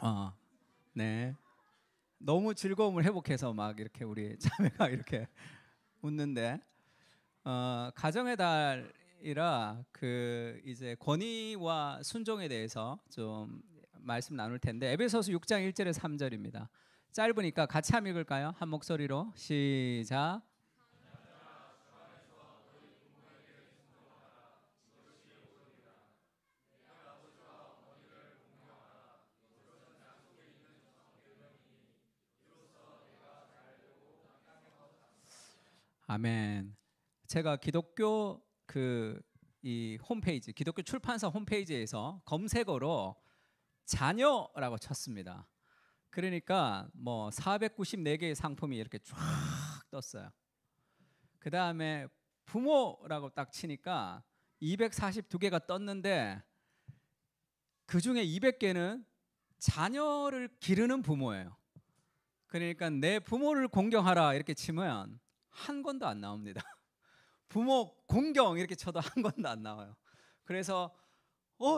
어, 네. 너무 즐거움을 회복해서 막 이렇게 우리 자매가 이렇게 웃는데 가정의 달이라 그 이제 권위와 순종에 대해서 좀 말씀 나눌 텐데 에베소서 6장 1절에 3절입니다. 짧으니까 같이 한번 읽을까요? 한 목소리로 시작. 아멘. 제가 기독교 그 이 홈페이지 기독교 출판사 홈페이지에서 검색어로 자녀라고 쳤습니다. 그러니까 뭐 494개의 상품이 이렇게 쫙 떴어요. 그 다음에 부모라고 딱 치니까 242개가 떴는데 그 중에 200개는 자녀를 기르는 부모예요. 그러니까 내 부모를 공경하라 이렇게 치면 한 권도 안 나옵니다. 부모 공경 이렇게 쳐도 한 권도 안 나와요. 그래서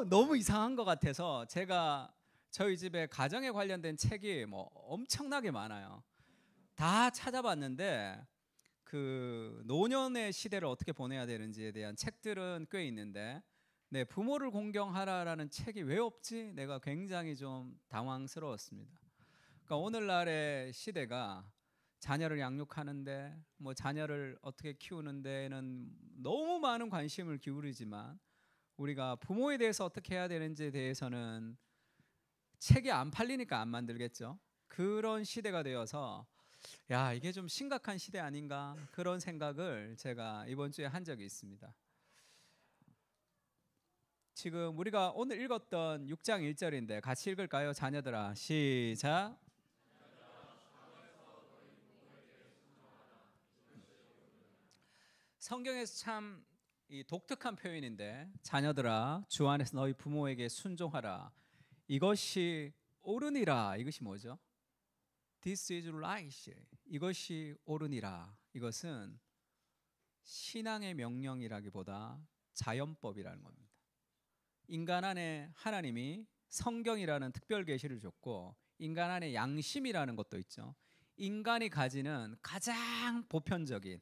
너무 이상한 것 같아서 제가 저희 집에 가정에 관련된 책이 뭐 엄청나게 많아요. 다 찾아봤는데 그 노년의 시대를 어떻게 보내야 되는지에 대한 책들은 꽤 있는데 네, 부모를 공경하라라는 책이 왜 없지? 내가 굉장히 좀 당황스러웠습니다. 그러니까 오늘날의 시대가 자녀를 양육하는데 뭐 자녀를 어떻게 키우는 데는 너무 많은 관심을 기울이지만 우리가 부모에 대해서 어떻게 해야 되는지에 대해서는 책이 안 팔리니까 안 만들겠죠. 그런 시대가 되어서 야, 이게 좀 심각한 시대 아닌가 그런 생각을 제가 이번 주에 한 적이 있습니다. 지금 우리가 오늘 읽었던 6장 1절인데 같이 읽을까요? 자녀들아 시작. 성경에서 참 이 독특한 표현인데 자녀들아 주 안에서 너희 부모에게 순종하라. 이것이 옳으니라. 이것이 뭐죠? This is right. 이것이 옳으니라. 이것은 신앙의 명령이라기보다 자연법이라는 겁니다. 인간 안에 하나님이 성경이라는 특별 계시를 줬고 인간 안에 양심이라는 것도 있죠. 인간이 가지는 가장 보편적인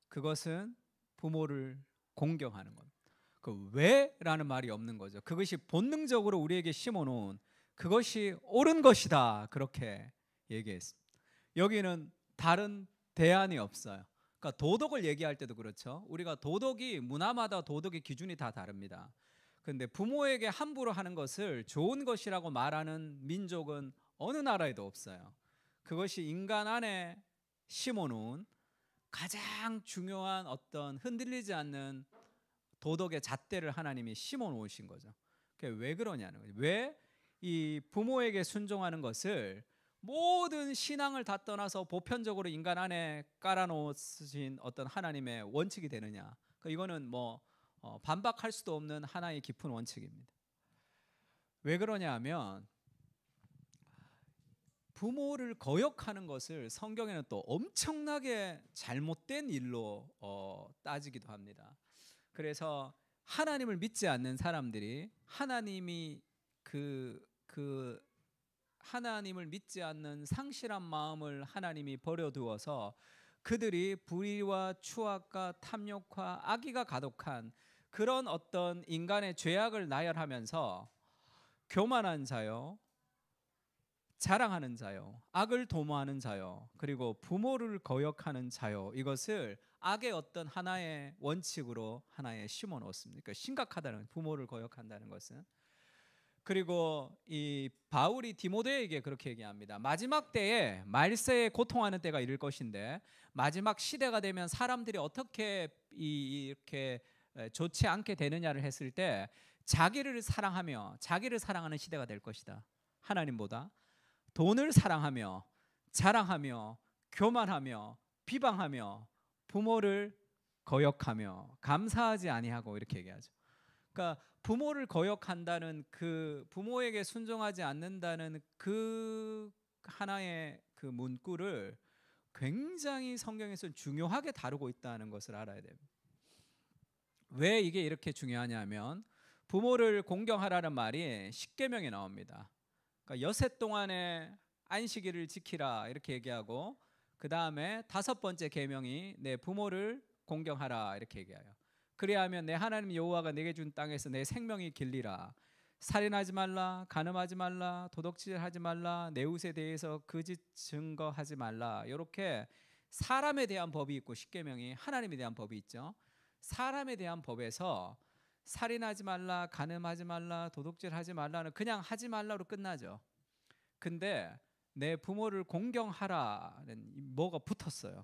그것은 부모를 공경하는 겁니다. 그 왜라는 말이 없는 거죠. 그것이 본능적으로 우리에게 심어놓은 그것이 옳은 것이다 그렇게 얘기했습니다. 여기는 다른 대안이 없어요. 그러니까 도덕을 얘기할 때도 그렇죠. 우리가 도덕이 문화마다 도덕의 기준이 다 다릅니다. 그런데 부모에게 함부로 하는 것을 좋은 것이라고 말하는 민족은 어느 나라에도 없어요. 그것이 인간 안에 심어놓은 가장 중요한 어떤 흔들리지 않는 도덕의 잣대를 하나님이 심어 놓으신 거죠. 그게 왜 그러냐는 거죠. 왜 이 부모에게 순종하는 것을 모든 신앙을 다 떠나서 보편적으로 인간 안에 깔아놓으신 어떤 하나님의 원칙이 되느냐. 그러니까 이거는 뭐 반박할 수도 없는 하나의 깊은 원칙입니다. 왜 그러냐 하면 부모를 거역하는 것을 성경에는 또 엄청나게 잘못된 일로 따지기도 합니다. 그래서 하나님을 믿지 않는 사람들이 하나님이 그 하나님을 믿지 않는 상실한 마음을 하나님이 버려두어서 그들이 불의와 추악과 탐욕과 악의가 가득한 그런 어떤 인간의 죄악을 나열하면서 교만한 자요, 자랑하는 자요, 악을 도모하는 자요, 그리고 부모를 거역하는 자요, 이것을 악의 어떤 하나의 원칙으로 하나에 심어 놓습니다. 그러니까 심각하다는 부모를 거역한다는 것은. 그리고 이 바울이 디모데에게 그렇게 얘기합니다. 마지막 때에 말세에 고통하는 때가 이를 것인데 마지막 시대가 되면 사람들이 어떻게 이렇게 좋지 않게 되느냐를 했을 때 자기를 사랑하며 자기를 사랑하는 시대가 될 것이다. 하나님보다 돈을 사랑하며 자랑하며 교만하며 비방하며 부모를 거역하며 감사하지 아니하고 이렇게 얘기하죠. 그러니까 부모를 거역한다는 그 부모에게 순종하지 않는다는 그 하나의 그 문구를 굉장히 성경에서 중요하게 다루고 있다는 것을 알아야 됩니다. 왜 이게 이렇게 중요하냐면 부모를 공경하라는 말이 십계명에 나옵니다. 그러니까 여섯 동안의 안식일을 지키라 이렇게 얘기하고, 그 다음에 다섯 번째 계명이 내 부모를 공경하라 이렇게 얘기해요. 그래야 하면 내 하나님 여호와가 내게 준 땅에서 내 생명이 길리라. 살인하지 말라, 간음하지 말라, 도둑질하지 말라, 내 이웃에 대해서 거짓 증거하지 말라. 이렇게 사람에 대한 법이 있고 십계명이 하나님에 대한 법이 있죠. 사람에 대한 법에서 살인하지 말라, 간음하지 말라, 도둑질하지 말라는 그냥 하지 말라로 끝나죠. 근데 내 부모를 공경하라는 뭐가 붙었어요.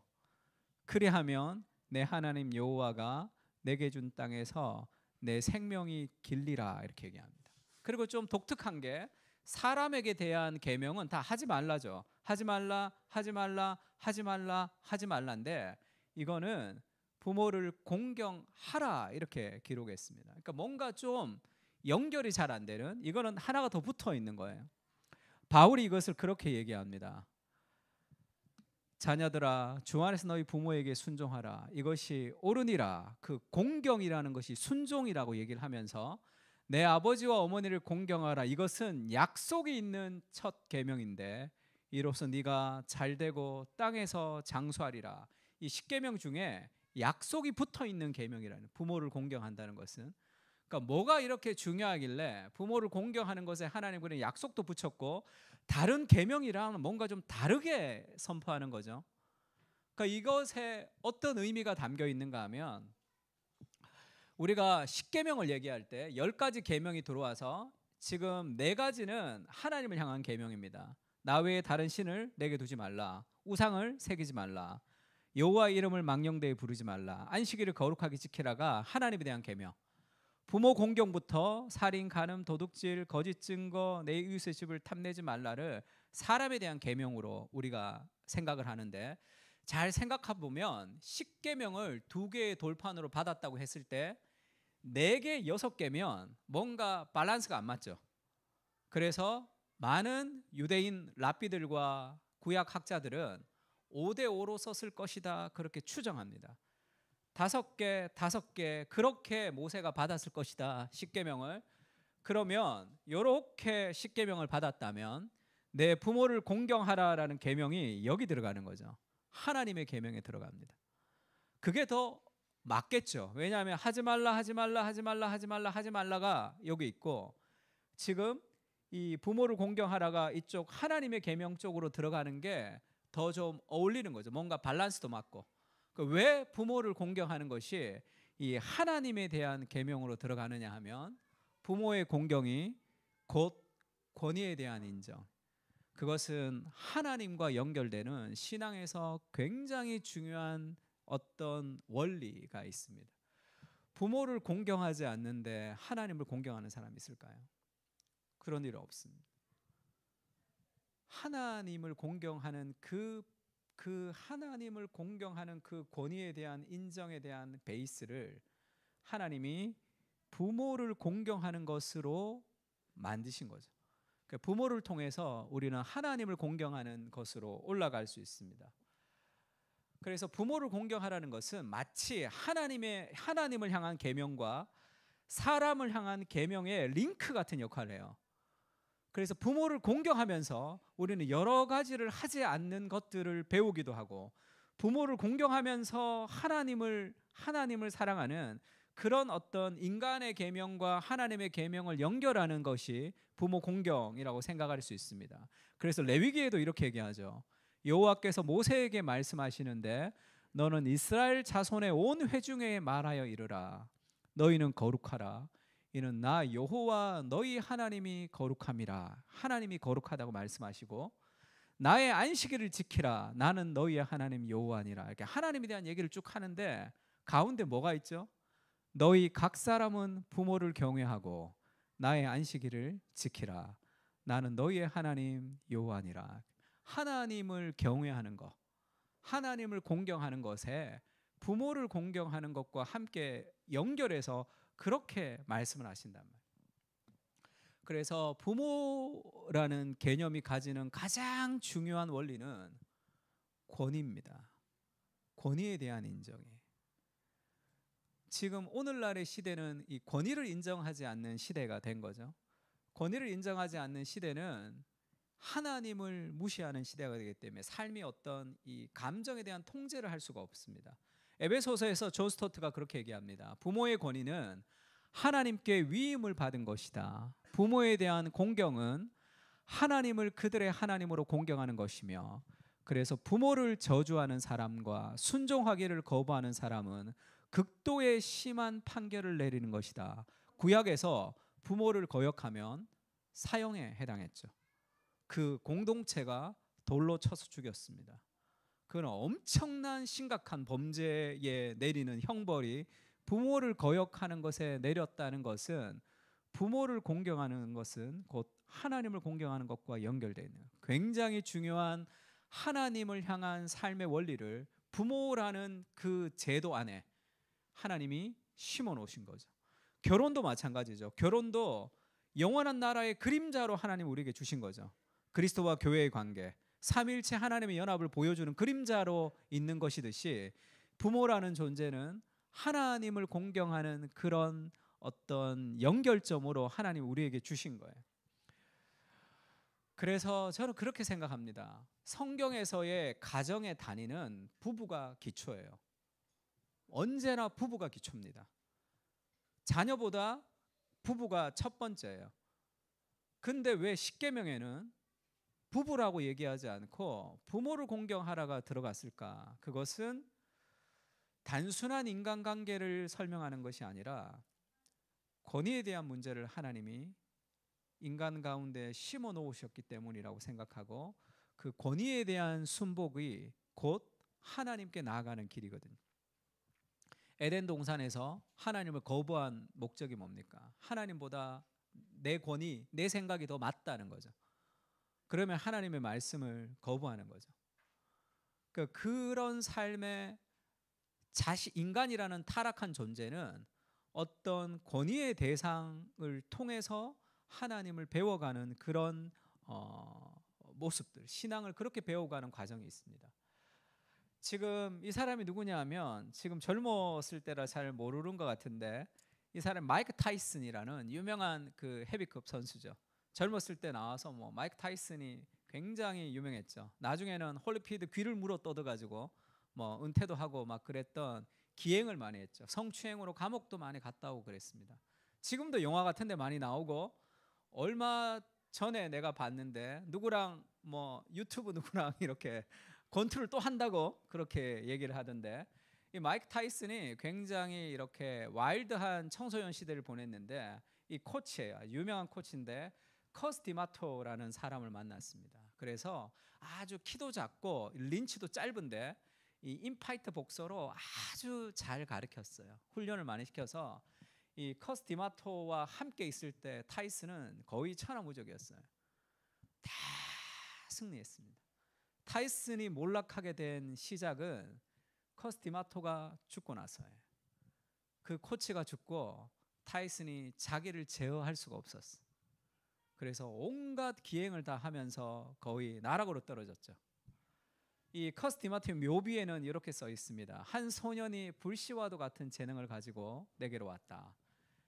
그리하면 내 하나님 여호와가 내게 준 땅에서 내 생명이 길리라 이렇게 얘기합니다. 그리고 좀 독특한 게 사람에게 대한 계명은 다 하지 말라죠. 하지 말라, 하지 말라, 하지 말라, 하지 말라인데 이거는 부모를 공경하라 이렇게 기록했습니다. 그러니까 뭔가 좀 연결이 잘 안 되는, 이거는 하나가 더 붙어 있는 거예요. 바울이 이것을 그렇게 얘기합니다. 자녀들아 주 안에서 너희 부모에게 순종하라. 이것이 옳으니라. 그 공경이라는 것이 순종이라고 얘기를 하면서 내 아버지와 어머니를 공경하라. 이것은 약속이 있는 첫 계명인데 이로써 네가 잘되고 땅에서 장수하리라. 이 십계명 중에 약속이 붙어 있는 계명이라는, 부모를 공경한다는 것은. 그러니까 뭐가 이렇게 중요하길래 부모를 공경하는 것에 하나님 그런 약속도 붙였고 다른 계명이랑 뭔가 좀 다르게 선포하는 거죠. 그러니까 이것에 어떤 의미가 담겨 있는가 하면, 우리가 십계명을 얘기할 때 10가지 계명이 들어와서 지금 4가지는 하나님을 향한 계명입니다. 나 외에 다른 신을 내게 두지 말라, 우상을 새기지 말라, 여호와의 이름을 망령되이 부르지 말라, 안식일을 거룩하게 지키라가 하나님에 대한 계명. 부모 공경부터 살인, 간음, 도둑질, 거짓 증거, 내 이웃의 집을 탐내지 말라를 사람에 대한 계명으로 우리가 생각을 하는데, 잘 생각해 보면 십계명을 2개의 돌판으로 받았다고 했을 때 4개, 6개면 뭔가 밸런스가 안 맞죠. 그래서 많은 유대인 랍비들과 구약 학자들은 5대5로 썼을 것이다 그렇게 추정합니다. 5개 그렇게 모세가 받았을 것이다 십계명을. 그러면 이렇게 십계명을 받았다면 내 부모를 공경하라라는 계명이 여기 들어가는 거죠. 하나님의 계명에 들어갑니다. 그게 더 맞겠죠. 왜냐하면 하지 말라, 하지 말라, 하지 말라, 하지 말라, 하지 말라가 여기 있고, 지금 이 부모를 공경하라가 이쪽 하나님의 계명 쪽으로 들어가는 게 더 좀 어울리는 거죠. 뭔가 밸런스도 맞고. 왜 부모를 공경하는 것이 이 하나님에 대한 계명으로 들어가느냐 하면, 부모의 공경이 곧 권위에 대한 인정. 그것은 하나님과 연결되는 신앙에서 굉장히 중요한 어떤 원리가 있습니다. 부모를 공경하지 않는데 하나님을 공경하는 사람이 있을까요? 그런 일 없습니다. 하나님을 공경하는 그 하나님을 공경하는 그 권위에 대한 인정에 대한 베이스를 하나님이 부모를 공경하는 것으로 만드신 거죠. 그러니까 부모를 통해서 우리는 하나님을 공경하는 것으로 올라갈 수 있습니다. 그래서 부모를 공경하라는 것은 마치 하나님을 향한 계명과 사람을 향한 계명의 링크 같은 역할을 해요. 그래서 부모를 공경하면서 우리는 여러 가지를 하지 않는 것들을 배우기도 하고, 부모를 공경하면서 하나님을 사랑하는 그런 어떤 인간의 계명과 하나님의 계명을 연결하는 것이 부모 공경이라고 생각할 수 있습니다. 그래서 레위기에도 이렇게 얘기하죠. 여호와께서 모세에게 말씀하시는데 너는 이스라엘 자손의 온 회중에 말하여 이르라. 너희는 거룩하라. 이는 나 여호와 너희 하나님이 거룩함이라. 하나님이 거룩하다고 말씀하시고, 나의 안식일을 지키라. 나는 너희의 하나님 여호와니라. 이렇게 하나님에 대한 얘기를 쭉 하는데 가운데 뭐가 있죠? 너희 각 사람은 부모를 경외하고 나의 안식일을 지키라. 나는 너희의 하나님 여호와니라. 하나님을 경외하는 것, 하나님을 공경하는 것에 부모를 공경하는 것과 함께 연결해서 그렇게 말씀을 하신단 말이에요. 그래서 부모라는 개념이 가지는 가장 중요한 원리는 권위입니다. 권위에 대한 인정이에요. 지금 오늘날의 시대는 이 권위를 인정하지 않는 시대가 된 거죠. 권위를 인정하지 않는 시대는 하나님을 무시하는 시대가 되기 때문에 삶의 어떤 이 감정에 대한 통제를 할 수가 없습니다. 에베소서에서 존 스토트가 그렇게 얘기합니다. 부모의 권위는 하나님께 위임을 받은 것이다. 부모에 대한 공경은 하나님을 그들의 하나님으로 공경하는 것이며, 그래서 부모를 저주하는 사람과 순종하기를 거부하는 사람은 극도의 심한 판결을 내리는 것이다. 구약에서 부모를 거역하면 사형에 해당했죠. 그 공동체가 돌로 쳐서 죽였습니다. 그건 엄청난 심각한 범죄에 내리는 형벌이 부모를 거역하는 것에 내렸다는 것은, 부모를 공경하는 것은 곧 하나님을 공경하는 것과 연결되어 있는 굉장히 중요한 하나님을 향한 삶의 원리를 부모라는 그 제도 안에 하나님이 심어 놓으신 거죠. 결혼도 마찬가지죠. 결혼도 영원한 나라의 그림자로 하나님 우리에게 주신 거죠. 그리스도와 교회의 관계, 삼위일체 하나님의 연합을 보여주는 그림자로 있는 것이듯이, 부모라는 존재는 하나님을 공경하는 그런 어떤 연결점으로 하나님 우리에게 주신 거예요. 그래서 저는 그렇게 생각합니다. 성경에서의 가정의 단위는 부부가 기초예요. 언제나 부부가 기초입니다. 자녀보다 부부가 첫 번째예요. 근데 왜 십계명에는 부부라고 얘기하지 않고 부모를 공경하라가 들어갔을까? 그것은 단순한 인간관계를 설명하는 것이 아니라 권위에 대한 문제를 하나님이 인간 가운데 심어 놓으셨기 때문이라고 생각하고, 그 권위에 대한 순복이 곧 하나님께 나아가는 길이거든요. 에덴 동산에서 하나님을 거부한 목적이 뭡니까? 하나님보다 내 권위, 내 생각이 더 맞다는 거죠. 그러면 하나님의 말씀을 거부하는 거죠. 그런 삶의 인간이라는 타락한 존재는 어떤 권위의 대상을 통해서 하나님을 배워가는 그런 모습들, 신앙을 그렇게 배워가는 과정이 있습니다. 지금 이 사람이 누구냐 하면, 지금 젊었을 때라 잘 모르는 것 같은데, 이 사람 마이크 타이슨이라는 유명한 그 헤비급 선수죠. 젊었을 때 나와서 마이크 타이슨이 굉장히 유명했죠. 나중에는 홀리필드 귀를 물어 뜯어가지고 은퇴도 하고 막 그랬던 기행을 많이 했죠. 성추행으로 감옥도 많이 갔다 오고 그랬습니다. 지금도 영화 같은 데 많이 나오고, 얼마 전에 내가 봤는데 누구랑 유튜브 누구랑 이렇게 권투를 또 한다고 그렇게 얘기를 하던데, 이 마이크 타이슨이 굉장히 이렇게 와일드한 청소년 시대를 보냈는데, 이 코치예요. 유명한 코치인데 커스 디마토라는 사람을 만났습니다. 그래서 아주 키도 작고 린치도 짧은데 이 인파이트 복서로 아주 잘 가르쳤어요. 훈련을 많이 시켜서 이 커스 디마토와 함께 있을 때 타이슨은 거의 천하무적이었어요. 다 승리했습니다. 타이슨이 몰락하게 된 시작은 커스 디마토가 죽고 나서예요. 그 코치가 죽고 타이슨이 자기를 제어할 수가 없었어요. 그래서 온갖 기행을 다 하면서 거의 나락으로 떨어졌죠. 이 커스 디마토의 묘비에는 이렇게 써 있습니다. 한 소년이 불씨와도 같은 재능을 가지고 내게로 왔다.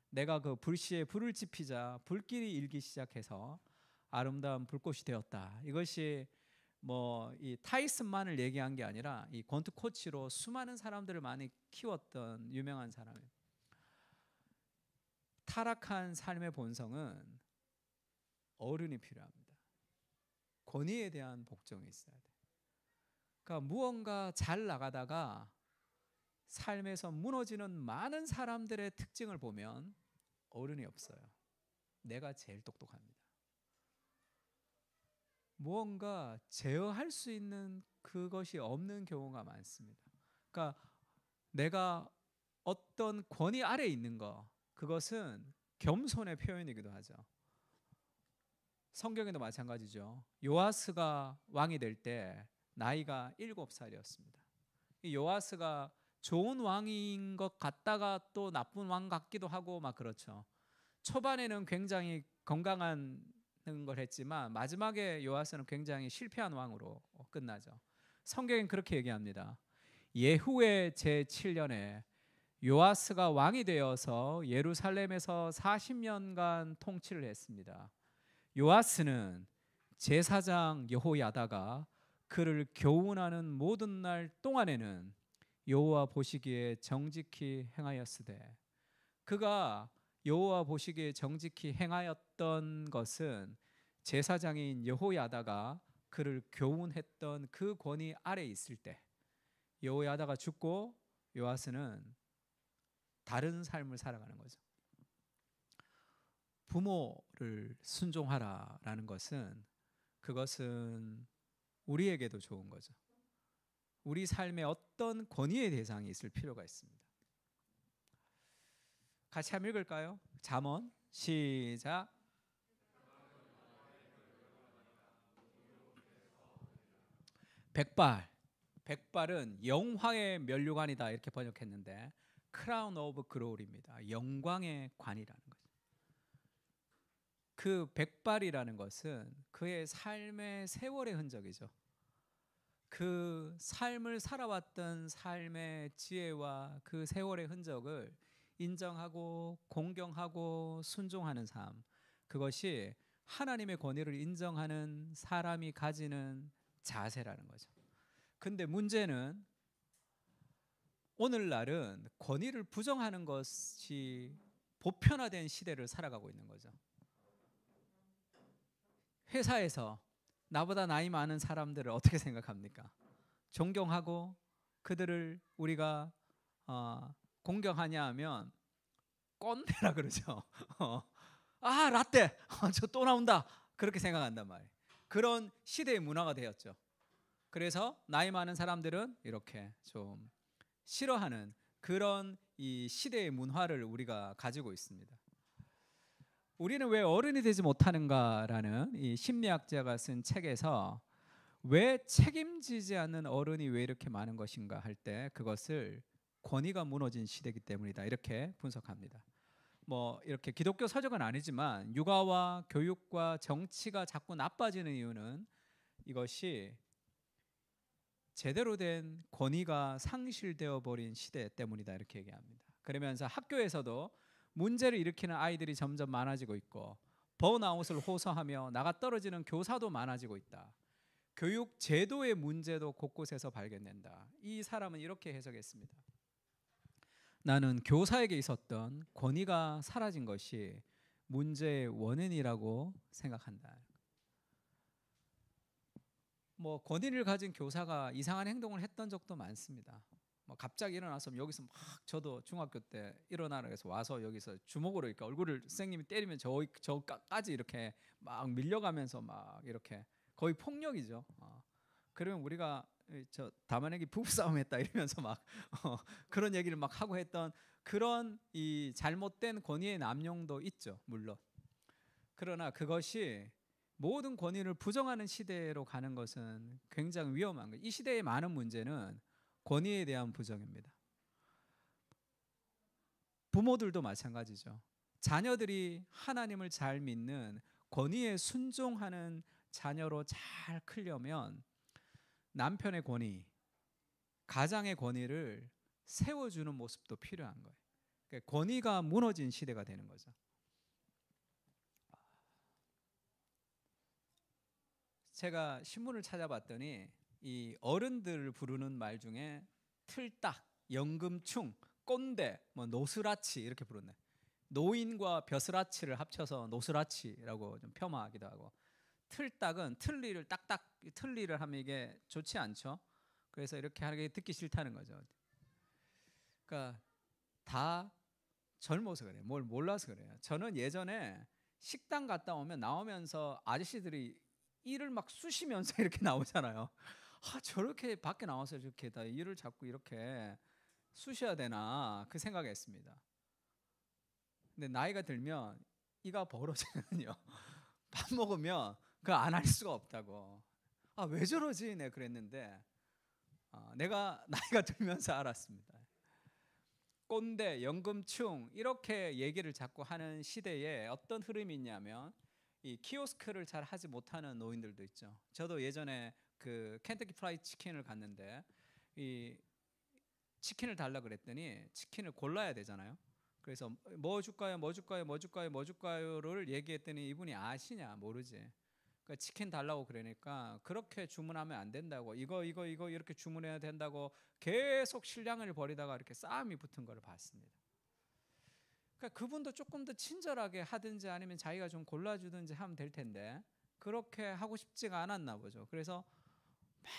내가 그 불씨에 불을 지피자 불길이 일기 시작해서 아름다운 불꽃이 되었다. 이것이 이 타이슨만을 얘기한 게 아니라 이 권투 코치로 수많은 사람들을 많이 키웠던 유명한 사람이에요. 타락한 삶의 본성은 어른이 필요합니다. 권위에 대한 복종이 있어야 돼요. 그러니까 무언가 잘 나가다가 삶에서 무너지는 많은 사람들의 특징을 보면 어른이 없어요. 내가 제일 똑똑합니다. 무언가 제어할 수 있는 그것이 없는 경우가 많습니다. 그러니까 내가 어떤 권위 아래 있는 것, 그것은 겸손의 표현이기도 하죠. 성경에도 마찬가지죠. 요아스가 왕이 될 때 나이가 7살이었습니다. 이 요아스가 좋은 왕인 것 같다가 또 나쁜 왕 같기도 하고 막 그렇죠. 초반에는 굉장히 건강한 걸 했지만 마지막에 요아스는 굉장히 실패한 왕으로 끝나죠. 성경은 그렇게 얘기합니다. 예후의 제7년에 요아스가 왕이 되어서 예루살렘에서 40년간 통치를 했습니다. 요아스는 제사장 여호야다가 그를 교훈하는 모든 날 동안에는 여호와 보시기에 정직히 행하였으되, 그가 여호와 보시기에 정직히 행하였던 것은 제사장인 여호야다가 그를 교훈했던 그 권위 아래 있을 때, 여호야다가 죽고 요아스는 다른 삶을 살아가는 거죠. 부모를 순종하라라는 것은, 그것은 우리에게도 좋은 거죠. 우리 삶에 어떤 권위의 대상이 있을 필요가 있습니다. 같이 한번 읽을까요? 잠언 시작. 백발, 백발은 영화의 면류관이다 이렇게 번역했는데 크라운 오브 글로리입니다. 영광의 관이라는 거죠. 그 백발이라는 것은 그의 삶의 세월의 흔적이죠. 그 삶을 살아왔던 삶의 지혜와 그 세월의 흔적을 인정하고 공경하고 순종하는 삶, 그것이 하나님의 권위를 인정하는 사람이 가지는 자세라는 거죠. 근데 문제는 오늘날은 권위를 부정하는 것이 보편화된 시대를 살아가고 있는 거죠. 회사에서 나보다 나이 많은 사람들을 어떻게 생각합니까? 존경하고 그들을 우리가 공경하냐 하면 꼰대라 그러죠. 아, 라떼, 저 또 나온다, 그렇게 생각한단 말이에요. 그런 시대의 문화가 되었죠. 그래서 나이 많은 사람들은 이렇게 좀 싫어하는 그런 이 시대의 문화를 우리가 가지고 있습니다. 우리는 왜 어른이 되지 못하는가라는 이 심리학자가 쓴 책에서 왜 책임지지 않는 어른이 왜 이렇게 많은 것인가 할 때, 그것을 권위가 무너진 시대이기 때문이다 이렇게 분석합니다. 뭐 이렇게 기독교 서적은 아니지만 육아와 교육과 정치가 자꾸 나빠지는 이유는 이것이 제대로 된 권위가 상실되어 버린 시대 때문이다 이렇게 얘기합니다. 그러면서 학교에서도 문제를 일으키는 아이들이 점점 많아지고 있고, 번아웃을 호소하며 나가 떨어지는 교사도 많아지고 있다. 교육 제도의 문제도 곳곳에서 발견된다. 이 사람은 이렇게 해석했습니다. 나는 교사에게 있었던 권위가 사라진 것이 문제의 원인이라고 생각한다. 뭐 권위를 가진 교사가 이상한 행동을 했던 적도 많습니다. 뭐 갑자기 일어나서 여기서 막, 저도 중학교 때 일어나라 해서 와서 여기서 주먹으로 이렇게 얼굴을 선생님이 때리면 저까지 이렇게 막 밀려가면서 막 이렇게 거의 폭력이죠. 그러면 우리가 저 다만에게 부부싸움했다 이러면서 막 그런 얘기를 막 하고 했던 그런 이 잘못된 권위의 남용도 있죠, 물론. 그러나 그것이 모든 권위를 부정하는 시대로 가는 것은 굉장히 위험한 거예요. 이 시대의 많은 문제는 권위에 대한 부정입니다. 부모들도 마찬가지죠. 자녀들이 하나님을 잘 믿는 권위에 순종하는 자녀로 잘 크려면 남편의 권위, 가장의 권위를 세워주는 모습도 필요한 거예요. 그러니까 권위가 무너진 시대가 되는 거죠. 제가 신문을 찾아봤더니 이 어른들을 부르는 말 중에 틀딱, 연금충, 꼰대, 뭐 노스라치 이렇게 부르네. 노인과 벼슬아치를 합쳐서 노스라치라고 좀 폄하하기도 하고, 틀딱은 틀니를 딱딱 틀니를 하면 이게 좋지 않죠. 그래서 이렇게 하는 게 듣기 싫다는 거죠. 그러니까 다 젊어서 그래요. 뭘 몰라서 그래요. 저는 예전에 식당 갔다 오면 나오면서 아저씨들이 이를 막 쑤시면서 이렇게 나오잖아요. 저렇게 밖에 나와서 이렇게 다 이를 자꾸 이렇게 쑤셔야 되나 그 생각했습니다. 근데 나이가 들면 이가 벌어지거든요. 밥 먹으면 그거 안 할 수가 없다고. 왜 저러지? 내가 그랬는데 내가 나이가 들면서 알았습니다. 꼰대, 연금충 이렇게 얘기를 자꾸 하는 시대에 어떤 흐름이 있냐면, 이 키오스크를 잘 하지 못하는 노인들도 있죠. 저도 예전에 그 켄터키 프라이드 치킨을 갔는데 이 치킨을 달라 그랬더니 치킨을 골라야 되잖아요. 그래서 뭐 줄까요, 뭐 줄까요, 뭐 줄까요, 뭐 줄까요를 얘기했더니 이분이 아시냐 모르지. 그러니까 치킨 달라고 그러니까 그렇게 주문하면 안 된다고, 이거 이렇게 주문해야 된다고 계속 실량을 벌이다가 이렇게 싸움이 붙은 걸 봤습니다. 그러니까 그분도 조금 더 친절하게 하든지 아니면 자기가 좀 골라주든지 하면 될 텐데 그렇게 하고 싶지가 않았나 보죠. 그래서 막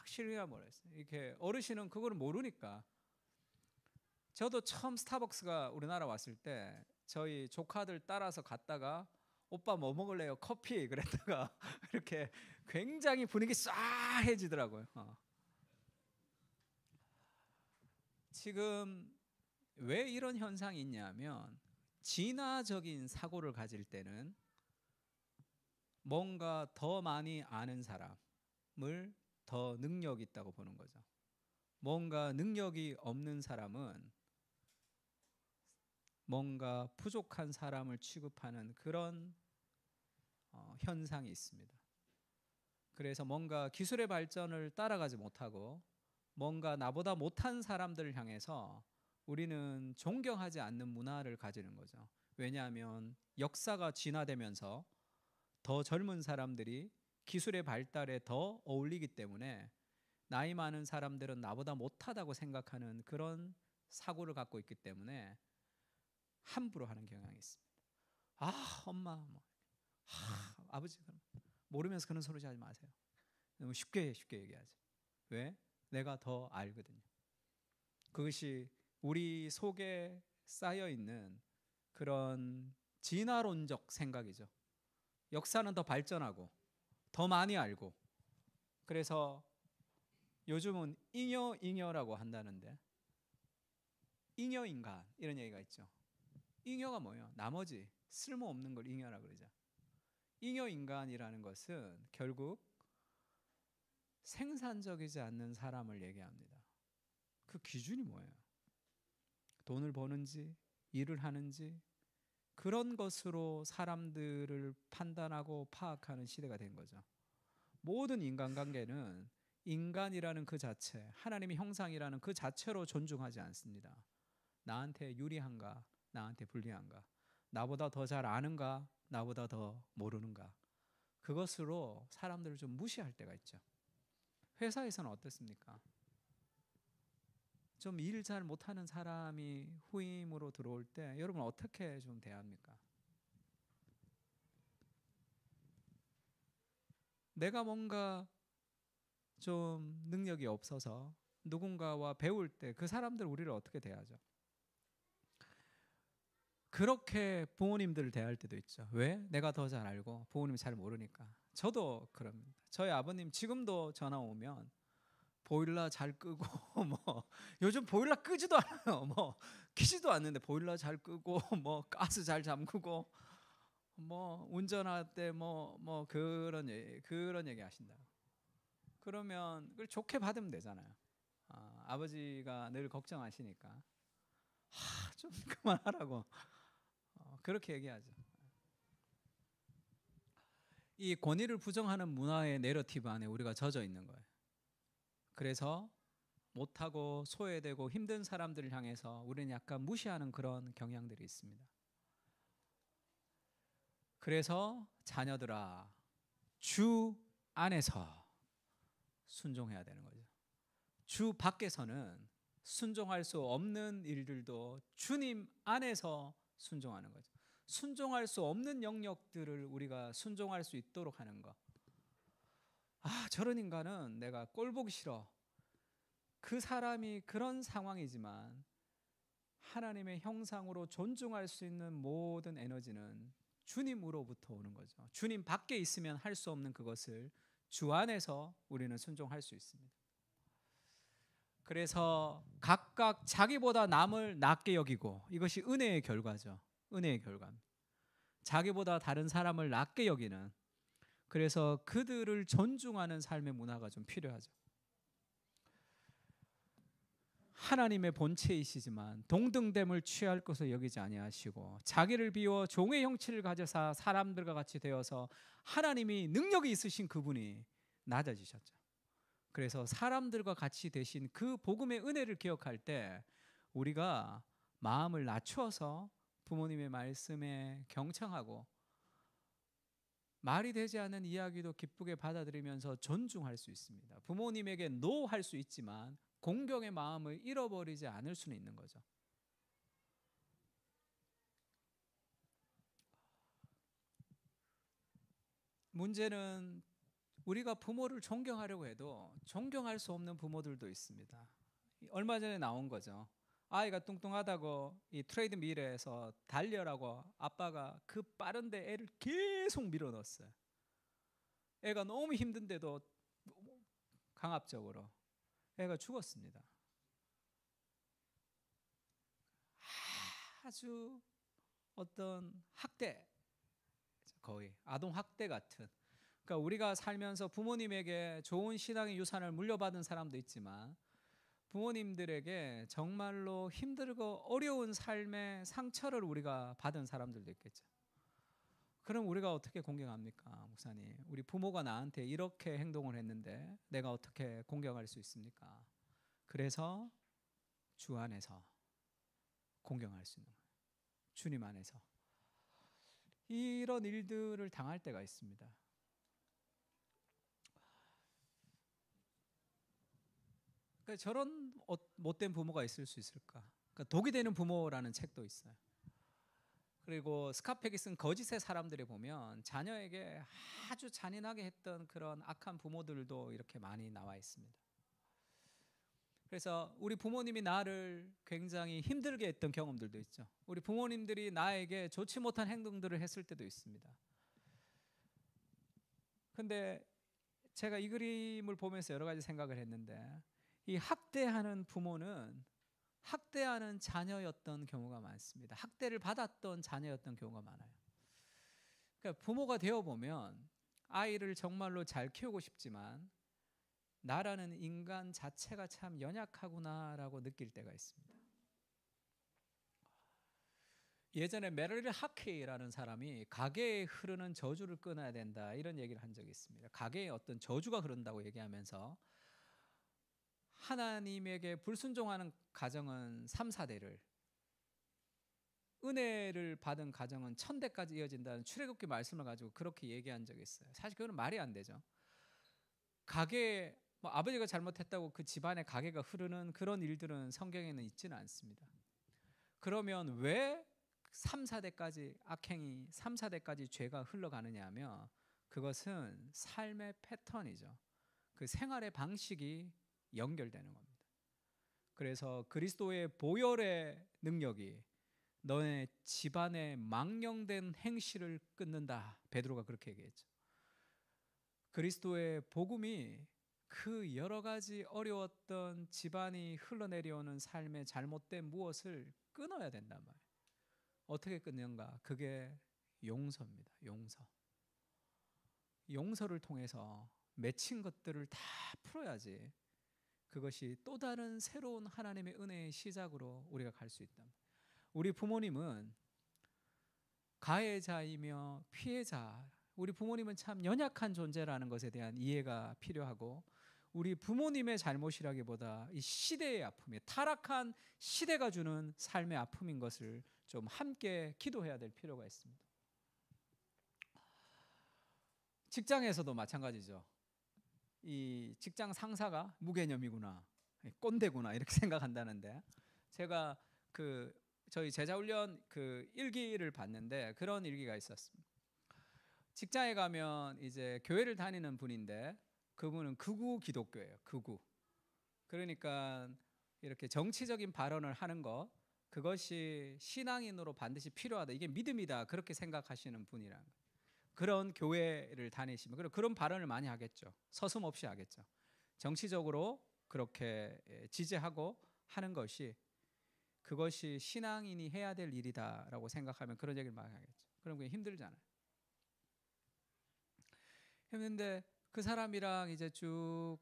실리가 뭐랬어요. 이렇게 어르신은 그걸 모르니까. 저도 처음 스타벅스가 우리나라 왔을 때 저희 조카들 따라서 갔다가 오빠 뭐 먹을래요? 커피 그랬다가 이렇게 굉장히 분위기 싸해지더라고요. 지금 왜 이런 현상이 있냐면 진화적인 사고를 가질 때는 뭔가 더 많이 아는 사람을 더 능력 있다고 보는 거죠. 뭔가 능력이 없는 사람은 뭔가 부족한 사람을 취급하는 그런 현상이 있습니다. 그래서 뭔가 기술의 발전을 따라가지 못하고 뭔가 나보다 못한 사람들을 향해서 우리는 존경하지 않는 문화를 가지는 거죠. 왜냐하면 역사가 진화되면서 더 젊은 사람들이 기술의 발달에 더 어울리기 때문에 나이 많은 사람들은 나보다 못하다고 생각하는 그런 사고를 갖고 있기 때문에 함부로 하는 경향이 있습니다. 아, 엄마, 뭐, 아버지, 모르면서 그런 소리 하지 마세요. 너무 쉽게 얘기하죠. 왜? 내가 더 알거든요. 그것이 우리 속에 쌓여 있는 그런 진화론적 생각이죠. 역사는 더 발전하고 더 많이 알고, 그래서 요즘은 잉여라고 한다는데, 잉여인간 이런 얘기가 있죠. 잉여가 뭐예요? 나머지 쓸모없는 걸 잉여라 그러죠. 잉여인간이라는 것은 결국 생산적이지 않는 사람을 얘기합니다. 그 기준이 뭐예요? 돈을 버는지 일을 하는지 그런 것으로 사람들을 판단하고 파악하는 시대가 된 거죠. 모든 인간관계는 인간이라는 그 자체, 하나님의 형상이라는 그 자체로 존중하지 않습니다. 나한테 유리한가, 나한테 불리한가, 나보다 더 잘 아는가, 나보다 더 모르는가, 그것으로 사람들을 좀 무시할 때가 있죠. 회사에서는 어떻습니까? 좀 일 잘 못하는 사람이 후임으로 들어올 때 여러분 어떻게 좀 대합니까? 내가 뭔가 좀 능력이 없어서 누군가와 배울 때 그 사람들 우리를 어떻게 대하죠? 그렇게 부모님들을 대할 때도 있죠. 왜? 내가 더 잘 알고 부모님이 잘 모르니까. 저도 그럽니다. 저희 아버님 지금도 전화 오면 보일러 잘 끄고 뭐 요즘 보일러 끄지도 않아요. 뭐 키지도 않는데 보일러 잘 끄고 뭐 가스 잘 잠그고 뭐 운전할 때 뭐 그런 얘기 하신다. 그러면 그걸 좋게 받으면 되잖아요. 아버지가 늘 걱정하시니까 좀 그만하라고 그렇게 얘기하죠. 이 권위를 부정하는 문화의 내러티브 안에 우리가 젖어 있는 거예요. 그래서 못하고 소외되고 힘든 사람들을 향해서 우리는 약간 무시하는 그런 경향들이 있습니다. 그래서 자녀들아, 주 안에서 순종해야 되는 거죠. 주 밖에서는 순종할 수 없는 일들도 주님 안에서 순종하는 거죠. 순종할 수 없는 영역들을 우리가 순종할 수 있도록 하는 것. 저런 인간은 내가 꼴 보기 싫어. 그 사람이 그런 상황이지만 하나님의 형상으로 존중할 수 있는 모든 에너지는 주님으로부터 오는 거죠. 주님 밖에 있으면 할 수 없는 그것을 주 안에서 우리는 순종할 수 있습니다. 그래서 각각 자기보다 남을 낮게 여기고, 이것이 은혜의 결과죠. 은혜의 결과. 자기보다 다른 사람을 낮게 여기는, 그래서 그들을 존중하는 삶의 문화가 좀 필요하죠. 하나님의 본체이시지만 동등됨을 취할 것을 여기지 아니하시고 자기를 비워 종의 형체를 가져사 사람들과 같이 되어서 하나님이 능력이 있으신 그분이 낮아지셨죠. 그래서 사람들과 같이 되신 그 복음의 은혜를 기억할 때 우리가 마음을 낮추어서 부모님의 말씀에 경청하고 말이 되지 않는 이야기도 기쁘게 받아들이면서 존중할 수 있습니다. 부모님에게 노 할 수 있지만 공경의 마음을 잃어버리지 않을 수는 있는 거죠. 문제는 우리가 부모를 존경하려고 해도 존경할 수 없는 부모들도 있습니다. 얼마 전에 나온 거죠. 아이가 뚱뚱하다고 이 트레이드 밀에서 달려라고 아빠가 그 빠른데 애를 계속 밀어넣었어요. 애가 너무 힘든데도 강압적으로 애가 죽었습니다. 아주 어떤 학대, 거의 아동 학대 같은. 그러니까 우리가 살면서 부모님에게 좋은 신앙의 유산을 물려받은 사람도 있지만 부모님들에게 정말로 힘들고 어려운 삶의 상처를 우리가 받은 사람들도 있겠죠. 그럼 우리가 어떻게 공경합니까, 목사님? 우리 부모가 나한테 이렇게 행동을 했는데 내가 어떻게 공경할 수 있습니까? 그래서 주 안에서 공경할 수 있는 거예요. 주님 안에서. 이런 일들을 당할 때가 있습니다. 그러니까 저런 못된 부모가 있을 수 있을까? 그러니까 독이 되는 부모라는 책도 있어요. 그리고 스카펙이 쓴 거짓의 사람들에 보면 자녀에게 아주 잔인하게 했던 그런 악한 부모들도 이렇게 많이 나와 있습니다. 그래서 우리 부모님이 나를 굉장히 힘들게 했던 경험들도 있죠. 우리 부모님들이 나에게 좋지 못한 행동들을 했을 때도 있습니다. 근데 제가 이 그림을 보면서 여러 가지 생각을 했는데 이 학대하는 부모는 학대하는 자녀였던 경우가 많습니다. 학대를 받았던 자녀였던 경우가 많아요. 그러니까 부모가 되어보면 아이를 정말로 잘 키우고 싶지만 나라는 인간 자체가 참 연약하구나라고 느낄 때가 있습니다. 예전에 메릴 하케이라는 사람이 가게에 흐르는 저주를 끊어야 된다 이런 얘기를 한 적이 있습니다. 가게에 어떤 저주가 흐른다고 얘기하면서 하나님에게 불순종하는 가정은 3, 4대를, 은혜를 받은 가정은 1000대까지 이어진다는 출애굽기 말씀을 가지고 그렇게 얘기한 적이 있어요. 사실 그건 말이 안 되죠. 가게 아버지가 잘못했다고 그 집안에 가게가 흐르는 그런 일들은 성경에는 있지는 않습니다. 그러면 왜 3, 4대까지 악행이 3, 4대까지 죄가 흘러가느냐 하면 그것은 삶의 패턴이죠. 그 생활의 방식이 연결되는 겁니다. 그래서 그리스도의 보혈의 능력이 너의 집안의 망령된 행실을 끊는다. 베드로가 그렇게 얘기했죠. 그리스도의 복음이 그 여러 가지 어려웠던 집안이 흘러내려오는 삶의 잘못된 무엇을 끊어야 된단 말이에요. 어떻게 끊는가? 그게 용서입니다. 용서. 용서를 통해서 맺힌 것들을 다 풀어야지 그것이 또 다른 새로운 하나님의 은혜의 시작으로 우리가 갈 수 있다. 우리 부모님은 가해자이며 피해자, 우리 부모님은 참 연약한 존재라는 것에 대한 이해가 필요하고 우리 부모님의 잘못이라기보다 이 시대의 아픔이 타락한 시대가 주는 삶의 아픔인 것을 좀 함께 기도해야 될 필요가 있습니다. 직장에서도 마찬가지죠. 이 직장 상사가 무개념이구나, 꼰대구나 이렇게 생각한다는데 제가 저희 제자훈련 일기를 봤는데 그런 일기가 있었습니다. 직장에 가면 이제 교회를 다니는 분인데 그분은 극우 기독교예요. 극우. 그러니까 이렇게 정치적인 발언을 하는 것 그것이 신앙인으로 반드시 필요하다. 이게 믿음이다. 그렇게 생각하시는 분이란 거예요. 그런 교회를 다니시면 그런 발언을 많이 하겠죠. 서슴없이 하겠죠. 정치적으로 그렇게 지지하고 하는 것이 그것이 신앙인이 해야 될 일이다라고 생각하면 그런 얘기를 많이 하겠죠. 그럼 그게 힘들잖아요. 했는데 그 사람이랑 이제 쭉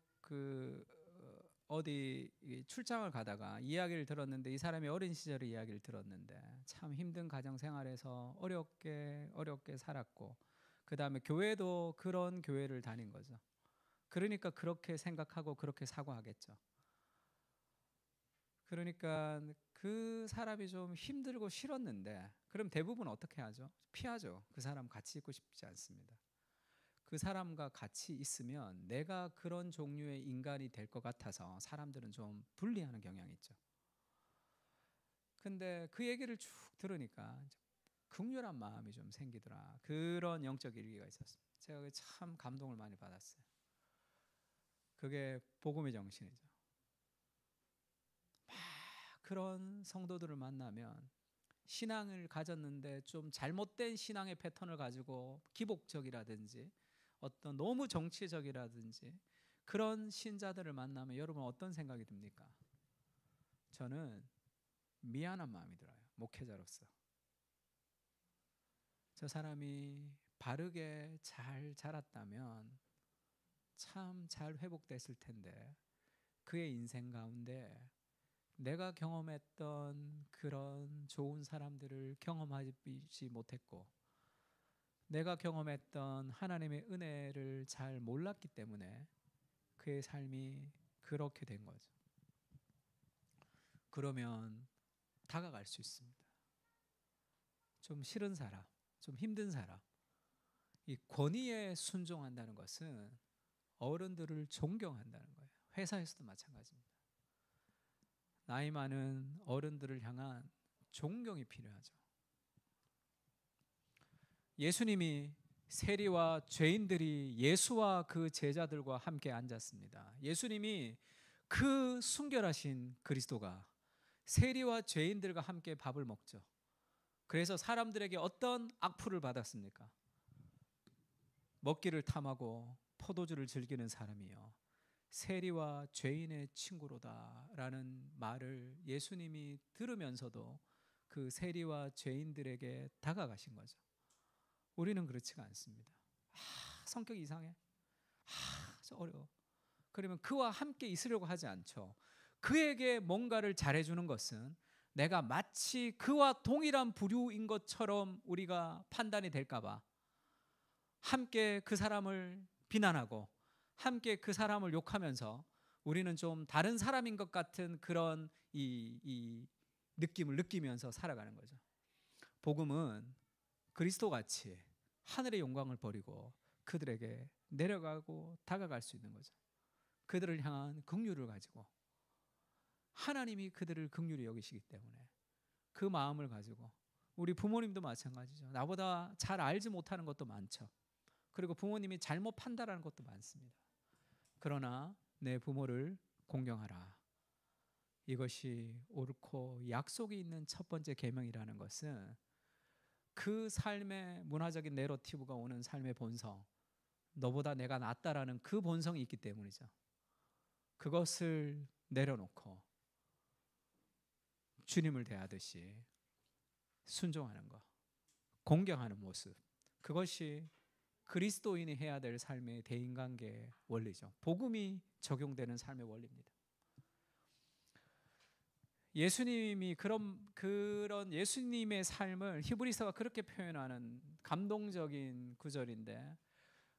어디 출장을 가다가 이야기를 들었는데 이 사람이 어린 시절의 이야기를 들었는데 참 힘든 가정 생활에서 어렵게 살았고 그 다음에 교회도 그런 교회를 다닌 거죠. 그러니까 그렇게 생각하고 그렇게 사고하겠죠. 그러니까 그 사람이 좀 힘들고 싫었는데 그럼 대부분 어떻게 하죠? 피하죠. 그 사람 같이 있고 싶지 않습니다. 그 사람과 같이 있으면 내가 그런 종류의 인간이 될 것 같아서 사람들은 좀 분리하는 경향이 있죠. 근데 그 얘기를 쭉 들으니까 긍휼한 마음이 좀 생기더라. 그런 영적 일기가 있었어요. 제가 참 감동을 많이 받았어요. 그게 복음의 정신이죠. 막 그런 성도들을 만나면 신앙을 가졌는데 좀 잘못된 신앙의 패턴을 가지고 기복적이라든지 어떤 너무 정치적이라든지 그런 신자들을 만나면 여러분 어떤 생각이 듭니까? 저는 미안한 마음이 들어요. 목회자로서. 저 사람이 바르게 잘 자랐다면 참 잘 회복됐을 텐데 그의 인생 가운데 내가 경험했던 그런 좋은 사람들을 경험하지 못했고 내가 경험했던 하나님의 은혜를 잘 몰랐기 때문에 그의 삶이 그렇게 된 거죠. 그러면 다가갈 수 있습니다. 좀 싫은 사람, 좀 힘든 사람. 이 권위에 순종한다는 것은 어른들을 존경한다는 거예요. 회사에서도 마찬가지입니다. 나이 많은 어른들을 향한 존경이 필요하죠. 예수님이 세리와 죄인들이 예수와 그 제자들과 함께 앉았습니다. 예수님이 그 순결하신 그리스도가 세리와 죄인들과 함께 밥을 먹죠. 그래서 사람들에게 어떤 악플을 받았습니까? 먹기를 탐하고 포도주를 즐기는 사람이요 세리와 죄인의 친구로다라는 말을 예수님이 들으면서도 그 세리와 죄인들에게 다가가신 거죠. 우리는 그렇지가 않습니다. 성격이 이상해. 저 어려워. 그러면 그와 함께 있으려고 하지 않죠. 그에게 뭔가를 잘해주는 것은 내가 마치 그와 동일한 부류인 것처럼 우리가 판단이 될까 봐 함께 그 사람을 비난하고 함께 그 사람을 욕하면서 우리는 좀 다른 사람인 것 같은 그런 이 느낌을 느끼면서 살아가는 거죠. 복음은 그리스도같이 하늘의 영광을 버리고 그들에게 내려가고 다가갈 수 있는 거죠. 그들을 향한 긍휼을 가지고 하나님이 그들을 긍휼히 여기시기 때문에 그 마음을 가지고 우리 부모님도 마찬가지죠. 나보다 잘 알지 못하는 것도 많죠. 그리고 부모님이 잘못 판단하는 것도 많습니다. 그러나 내 부모를 공경하라. 이것이 옳고 약속이 있는 첫 번째 계명이라는 것은 그 삶의 문화적인 내러티브가 오는 삶의 본성, 너보다 내가 낫다라는 그 본성이 있기 때문이죠. 그것을 내려놓고 주님을 대하듯이 순종하는 것, 공경하는 모습, 그것이 그리스도인이 해야 될 삶의 대인관계의 원리죠. 복음이 적용되는 삶의 원리입니다. 예수님이 그런 예수님의 삶을 히브리서가 그렇게 표현하는 감동적인 구절인데,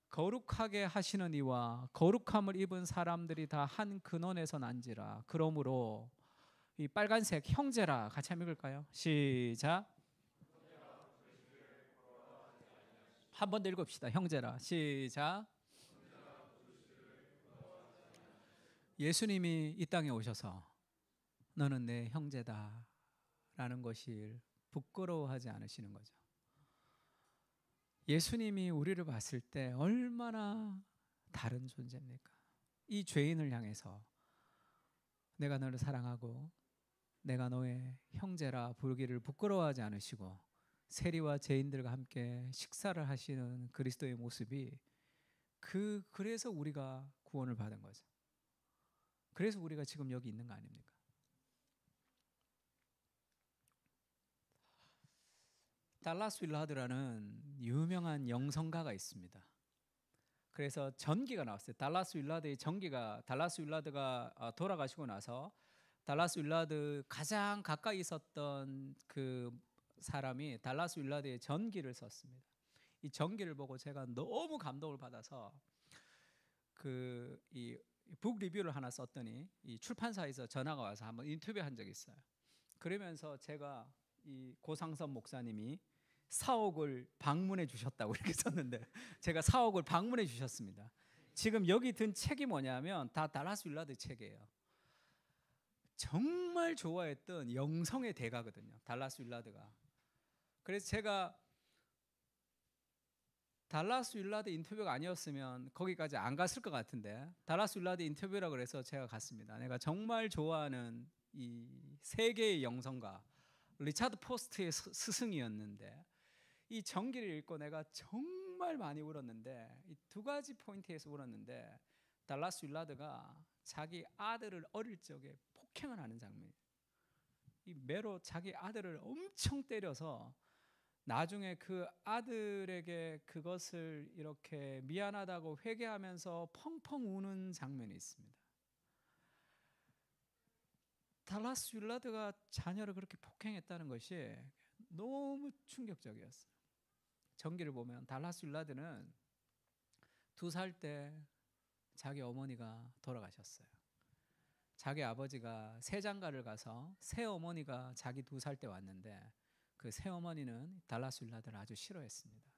거룩하게 하시는 이와 거룩함을 입은 사람들이 다 한 근원에서 난지라. 그러므로 이 빨간색 형제라 같이 한번 읽을까요? 시작. 한 번 더 읽읍시다. 형제라. 시작. 예수님이 이 땅에 오셔서 너는 내 형제다 라는 것을 부끄러워하지 않으시는 거죠. 예수님이 우리를 봤을 때 얼마나 다른 존재입니까? 이 죄인을 향해서 내가 너를 사랑하고 내가 너의 형제라 부르기를 부끄러워하지 않으시고 세리와 죄인들과 함께 식사를 하시는 그리스도의 모습이 그래서 우리가 구원을 받은 거죠. 그래서 우리가 지금 여기 있는 거 아닙니까? 달라스 윌라드라는 유명한 영성가가 있습니다. 그래서 전기가 나왔어요. 달라스 윌라드가 돌아가시고 나서 달라스 윌라드 가장 가까이 있었던 그 사람이 달라스 윌라드의 전기를 썼습니다. 이 전기를 보고 제가 너무 감동을 받아서 이 북 리뷰를 하나 썼더니 이 출판사에서 전화가 와서 한번 인터뷰한 적이 있어요. 그러면서 제가 이 고상선 목사님이 4억을 방문해 주셨다고 이렇게 썼는데 제가 4억을 방문해 주셨습니다. 지금 여기 든 책이 뭐냐면 다 달라스 윌라드 책이에요. 정말 좋아했던 영성의 대가거든요, 달라스 윌라드가. 그래서 제가 달라스 윌라드 인터뷰가 아니었으면 거기까지 안 갔을 것 같은데, 달라스 윌라드 인터뷰라 그래서 제가 갔습니다. 내가 정말 좋아하는 이 세계의 영성가 리차드 포스트의 스승이었는데, 이 전기를 읽고 내가 정말 많이 울었는데, 이 두 가지 포인트에서 울었는데, 달라스 윌라드가 자기 아들을 어릴 적에 폭행을 하는 장면, 이 매로 자기 아들을 엄청 때려서 나중에 그 아들에게 그것을 이렇게 미안하다고 회개하면서 펑펑 우는 장면이 있습니다. 달라스 윌라드가 자녀를 그렇게 폭행했다는 것이 너무 충격적이었어요. 전기를 보면 달라스 윌라드는 2살 때 자기 어머니가 돌아가셨어요. 자기 아버지가 새장가를 가서 새어머니가 자기 2살 때 왔는데, 그 새어머니는 달라스 윌라드를 아주 싫어했습니다.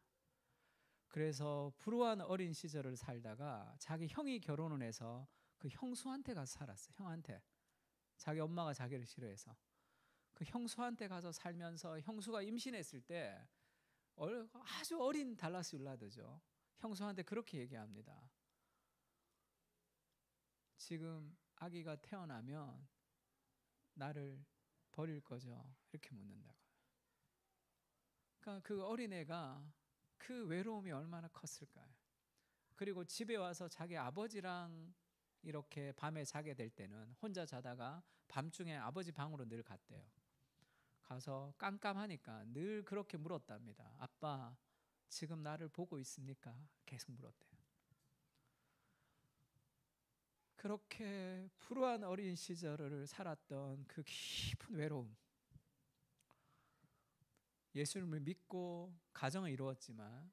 그래서 불우한 어린 시절을 살다가 자기 형이 결혼을 해서 그 형수한테 가서 살았어요. 형한테. 자기 엄마가 자기를 싫어해서 그 형수한테 가서 살면서, 형수가 임신했을 때 아주 어린 달라스 윌라드죠, 형수한테 그렇게 얘기합니다. 지금 아기가 태어나면 나를 버릴 거죠? 이렇게 묻는다고. 그러니까 그 어린애가 그 외로움이 얼마나 컸을까요? 그리고 집에 와서 자기 아버지랑 이렇게 밤에 자게 될 때는 혼자 자다가 밤중에 아버지 방으로 늘 갔대요. 가서 깜깜하니까 늘 그렇게 물었답니다. 아빠, 지금 나를 보고 있습니까? 계속 물었대요. 그렇게 불우한 어린 시절을 살았던 그 깊은 외로움, 예수님을 믿고 가정을 이루었지만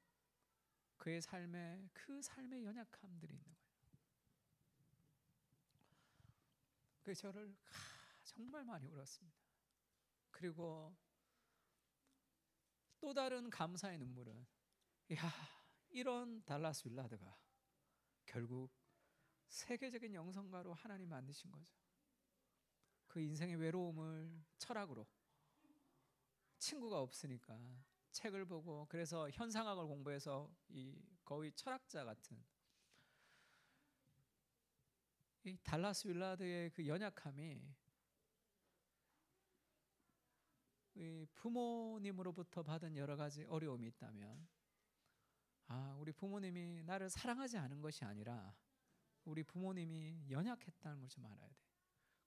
그의 삶에 그 삶의 연약함들이 있는 거예요. 그래서 저를 정말 많이 울었습니다. 그리고 또 다른 감사의 눈물은, 이런 달라스 윌라드가 결국 세계적인 영성가로 하나님 만드신 거죠. 그 인생의 외로움을 철학으로, 친구가 없으니까 책을 보고, 그래서 현상학을 공부해서 거의 철학자 같은 이 달라스 윌라드의 그 연약함이 부모님으로부터 받은 여러 가지 어려움이 있다면, 우리 부모님이 나를 사랑하지 않은 것이 아니라 우리 부모님이 연약했다는 걸 좀 알아야 돼.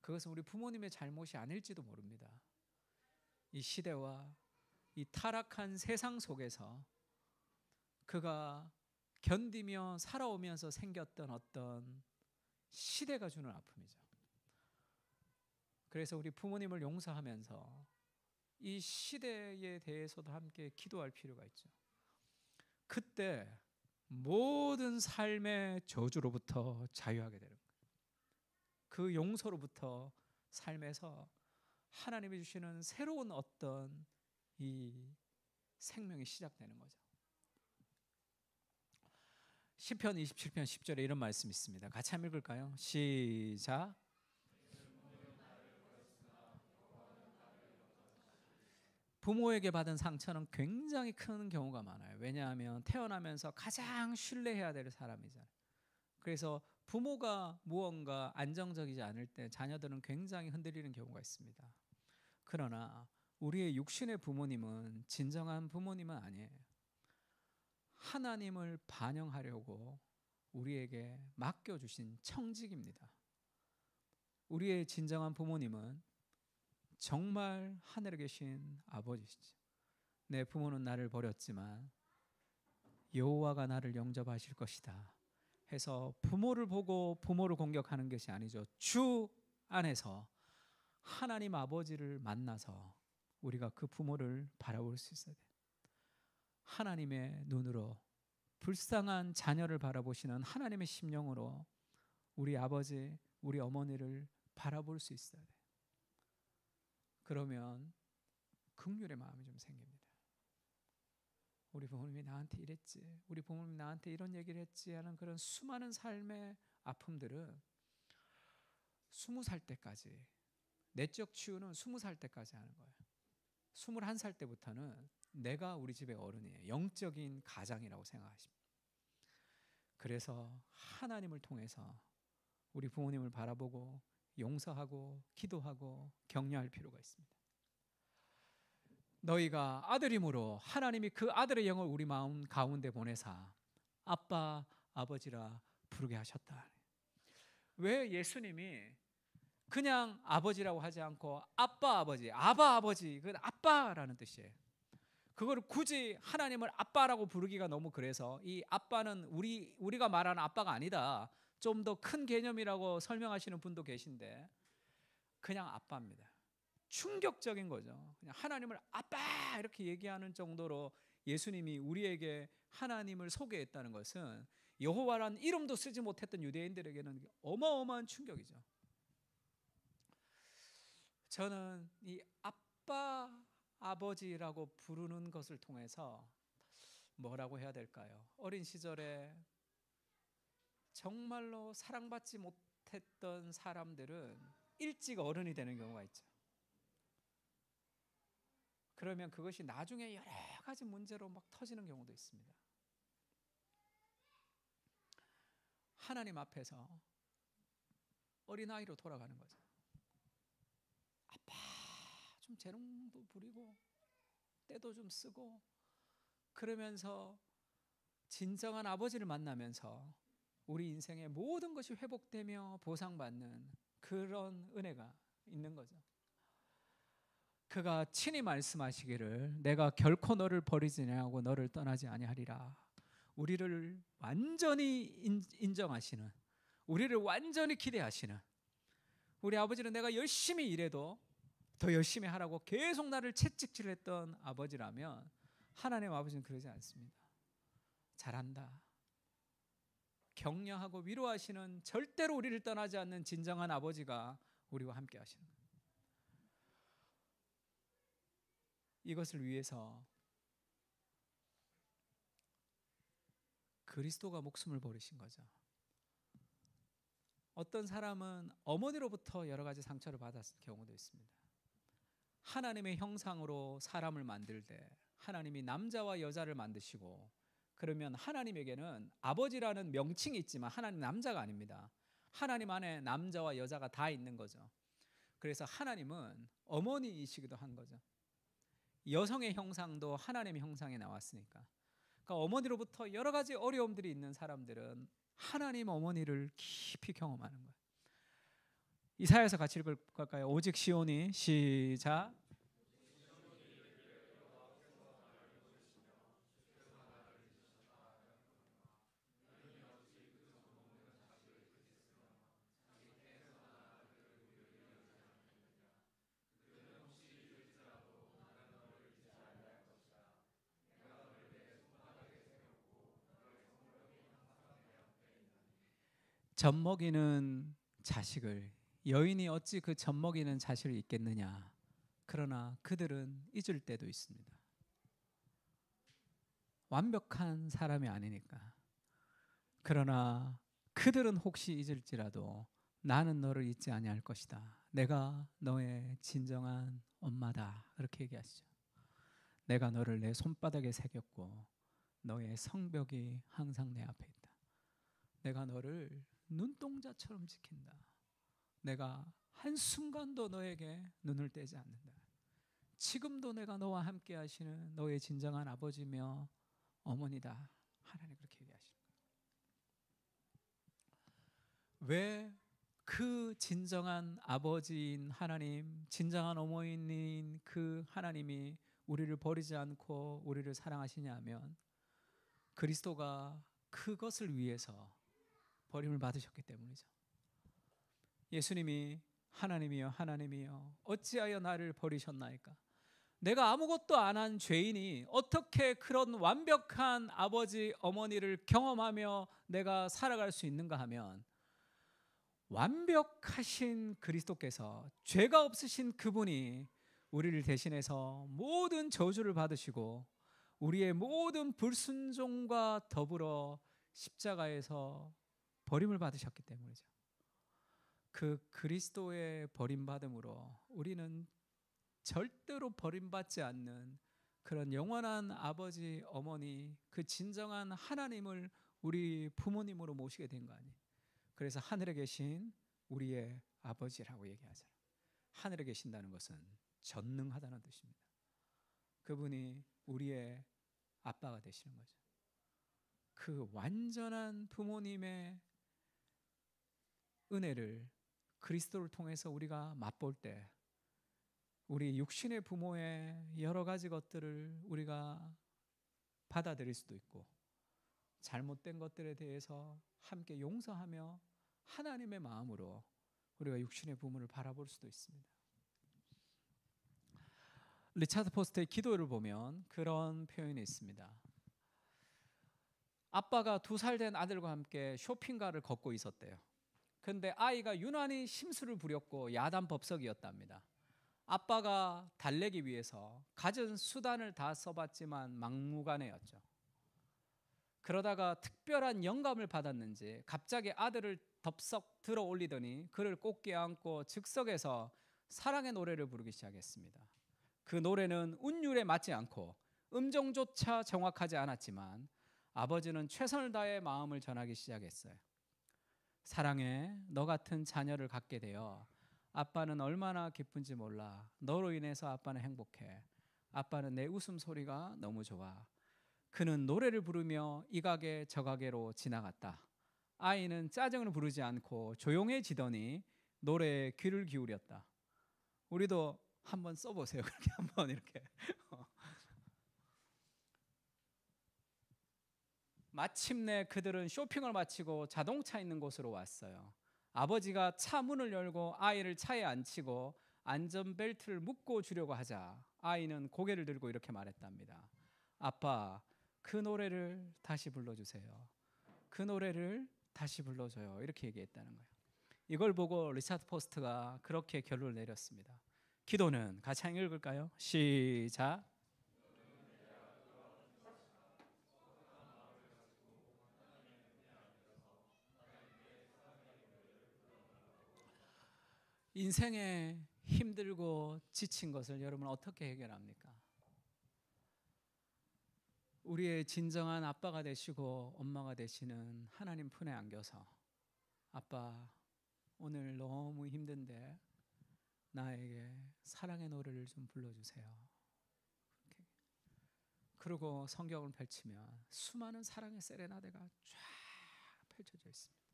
그것은 우리 부모님의 잘못이 아닐지도 모릅니다. 이 시대와 이 타락한 세상 속에서 그가 견디며 살아오면서 생겼던 어떤 시대가 주는 아픔이죠. 그래서 우리 부모님을 용서하면서 이 시대에 대해서도 함께 기도할 필요가 있죠. 그때 모든 삶의 저주로부터 자유하게 되는 거예요. 그 용서로부터 삶에서 하나님이 주시는 새로운 어떤 이 생명이 시작되는 거죠. 시편 27편 10절에 이런 말씀이 있습니다. 같이 한번 읽을까요? 시작. 부모에게 받은 상처는 굉장히 큰 경우가 많아요. 왜냐하면 태어나면서 가장 신뢰해야 될 사람이잖아요. 그래서 부모가 무언가 안정적이지 않을 때 자녀들은 굉장히 흔들리는 경우가 있습니다. 그러나 우리의 육신의 부모님은 진정한 부모님은 아니에요. 하나님을 반영하려고 우리에게 맡겨주신 청직입니다. 우리의 진정한 부모님은 정말 하늘에 계신 아버지시죠. 내 부모는 나를 버렸지만 여호와가 나를 영접하실 것이다 해서 부모를 보고 부모를 공격하는 것이 아니죠. 주 안에서 하나님 아버지를 만나서 우리가 그 부모를 바라볼 수 있어야 돼요. 하나님의 눈으로, 불쌍한 자녀를 바라보시는 하나님의 심령으로 우리 아버지, 우리 어머니를 바라볼 수 있어야 돼요. 그러면 긍휼의 마음이 좀 생깁니다. 우리 부모님이 나한테 이랬지, 우리 부모님이 나한테 이런 얘기를 했지 하는 그런 수많은 삶의 아픔들은 20살 때까지, 내적 치유는 20살 때까지 하는 거예요. 21살 때부터는 내가 우리 집의 어른이에요. 영적인 가장이라고 생각하십니다. 그래서 하나님을 통해서 우리 부모님을 바라보고 용서하고 기도하고 격려할 필요가 있습니다. 너희가 아들이므로 하나님이 그 아들의 영을 우리 마음 가운데 보내사 아빠 아버지라 부르게 하셨다. 왜 예수님이 그냥 아버지라고 하지 않고 아빠 아버지, 아바 아버지, 그건 아빠라는 뜻이에요. 그걸 굳이 하나님을 아빠라고 부르기가 너무 그래서 이 아빠는 우리가 말하는 아빠가 아니다, 좀 더 큰 개념이라고 설명하시는 분도 계신데 그냥 아빠입니다. 충격적인 거죠. 그냥 하나님을 아빠 이렇게 얘기하는 정도로 예수님이 우리에게 하나님을 소개했다는 것은 여호와란 이름도 쓰지 못했던 유대인들에게는 어마어마한 충격이죠. 저는 이 아빠 아버지라고 부르는 것을 통해서 뭐라고 해야 될까요? 어린 시절에 정말로 사랑받지 못했던 사람들은 일찍 어른이 되는 경우가 있죠. 그러면 그것이 나중에 여러 가지 문제로 막 터지는 경우도 있습니다. 하나님 앞에서 어린아이로 돌아가는 거죠. 아빠 좀 재롱도 부리고 때도 좀 쓰고 그러면서 진정한 아버지를 만나면서 우리 인생의 모든 것이 회복되며 보상받는 그런 은혜가 있는 거죠. 그가 친히 말씀하시기를 내가 결코 너를 버리지 아니하고 너를 떠나지 아니하리라. 우리를 완전히 인정하시는, 우리를 완전히 기대하시는 우리 아버지는 내가 열심히 일해도 더 열심히 하라고 계속 나를 채찍질했던 아버지라면 하나님 아버지는 그러지 않습니다. 잘한다, 격려하고 위로하시는, 절대로 우리를 떠나지 않는 진정한 아버지가 우리와 함께 하시는 거예요. 이것을 위해서 그리스도가 목숨을 버리신 거죠. 어떤 사람은 어머니로부터 여러 가지 상처를 받았을 경우도 있습니다. 하나님의 형상으로 사람을 만들 때 하나님이 남자와 여자를 만드시고, 그러면 하나님에게는 아버지라는 명칭이 있지만 하나님 남자가 아닙니다. 하나님 안에 남자와 여자가 다 있는 거죠. 그래서 하나님은 어머니이시기도 한 거죠. 여성의 형상도 하나님의 형상에 나왔으니까. 그러니까 어머니로부터 여러 가지 어려움들이 있는 사람들은 하나님 어머니를 깊이 경험하는 거예요. 이사야서 같이 읽을까요? 오직 시온이, 시작. 젖먹이는 자식을, 여인이 어찌 그 젖먹이는 자식을 잊겠느냐. 그러나 그들은 잊을 때도 있습니다. 완벽한 사람이 아니니까. 그러나 그들은 혹시 잊을지라도 나는 너를 잊지 아니할 것이다. 내가 너의 진정한 엄마다. 그렇게 얘기하시죠. 내가 너를 내 손바닥에 새겼고 너의 성벽이 항상 내 앞에 있다. 내가 너를 눈동자처럼 지킨다. 내가 한순간도 너에게 눈을 떼지 않는다. 지금도 내가 너와 함께 하시는 너의 진정한 아버지며 어머니다. 하나님 그렇게 얘기하시는 거예요. 왜 그 진정한 아버지인 하나님, 진정한 어머니인 그 하나님이 우리를 버리지 않고 우리를 사랑하시냐 하면 그리스도가 그것을 위해서 버림을 받으셨기 때문이죠. 예수님이 하나님이여 하나님이여 어찌하여 나를 버리셨나이까. 내가 아무것도 안 한 죄인이 어떻게 그런 완벽한 아버지 어머니를 경험하며 내가 살아갈 수 있는가 하면, 완벽하신 그리스도께서, 죄가 없으신 그분이 우리를 대신해서 모든 저주를 받으시고 우리의 모든 불순종과 더불어 십자가에서 버림을 받으셨기 때문이죠. 그 그리스도의 버림받음으로 우리는 절대로 버림받지 않는 그런 영원한 아버지, 어머니, 그 진정한 하나님을 우리 부모님으로 모시게 된 거 아니에요. 그래서 하늘에 계신 우리의 아버지라고 얘기하잖아요. 하늘에 계신다는 것은 전능하다는 뜻입니다. 그분이 우리의 아빠가 되시는 거죠. 그 완전한 부모님의 은혜를 그리스도를 통해서 우리가 맛볼 때 우리 육신의 부모의 여러 가지 것들을 우리가 받아들일 수도 있고 잘못된 것들에 대해서 함께 용서하며 하나님의 마음으로 우리가 육신의 부모를 바라볼 수도 있습니다. 리차드 포스트의 기도를 보면 그런 표현이 있습니다. 아빠가 2살 된 아들과 함께 쇼핑가를 걷고 있었대요. 그런데 아이가 유난히 심술을 부렸고 야단법석이었답니다. 아빠가 달래기 위해서 갖은 수단을 다 써봤지만 막무가내였죠. 그러다가 특별한 영감을 받았는지 갑자기 아들을 덥석 들어 올리더니 그를 꼭 껴안고 즉석에서 사랑의 노래를 부르기 시작했습니다. 그 노래는 운율에 맞지 않고 음정조차 정확하지 않았지만 아버지는 최선을 다해 마음을 전하기 시작했어요. 사랑해, 너 같은 자녀를 갖게 되어 아빠는 얼마나 기쁜지 몰라. 너로 인해서 아빠는 행복해. 아빠는 내 웃음소리가 너무 좋아. 그는 노래를 부르며 이 가게 저 가게로 지나갔다. 아이는 짜증을 부르지 않고 조용해지더니 노래에 귀를 기울였다. 우리도 한번 써보세요. 그렇게 한번 이렇게. 마침내 그들은 쇼핑을 마치고 자동차 있는 곳으로 왔어요. 아버지가 차 문을 열고 아이를 차에 앉히고 안전벨트를 묶고 주려고 하자 아이는 고개를 들고 이렇게 말했답니다. 아빠, 그 노래를 다시 불러주세요. 그 노래를 다시 불러줘요. 이렇게 얘기했다는 거예요. 이걸 보고 리차드 포스트가 그렇게 결론을 내렸습니다. 기도는 같이 한번 읽을까요? 시작. 인생에 힘들고 지친 것을 여러분 어떻게 해결합니까? 우리의 진정한 아빠가 되시고 엄마가 되시는 하나님 품에 안겨서 아빠, 오늘 너무 힘든데 나에게 사랑의 노래를 좀 불러주세요. 그리고 성경을 펼치면 수많은 사랑의 세레나데가 쫙 펼쳐져 있습니다.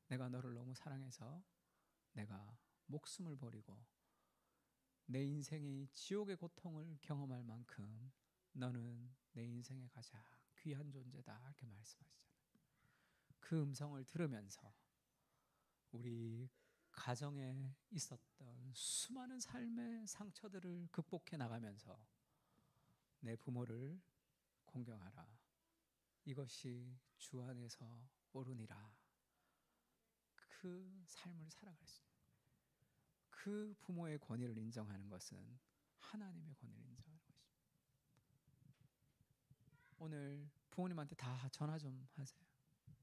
내가 너를 너무 사랑해서 내가 목숨을 버리고 내 인생이 지옥의 고통을 경험할 만큼 너는 내 인생에 가장 귀한 존재다 이렇게 말씀하시잖아요. 그 음성을 들으면서 우리 가정에 있었던 수많은 삶의 상처들을 극복해 나가면서 내 부모를 공경하라. 이것이 주 안에서 옳으니라. 그 삶을 살아갈 수 있는 그 부모의 권위를 인정하는 것은 하나님의 권위를 인정하는 것입니다. 오늘 부모님한테 다 전화 좀 하세요.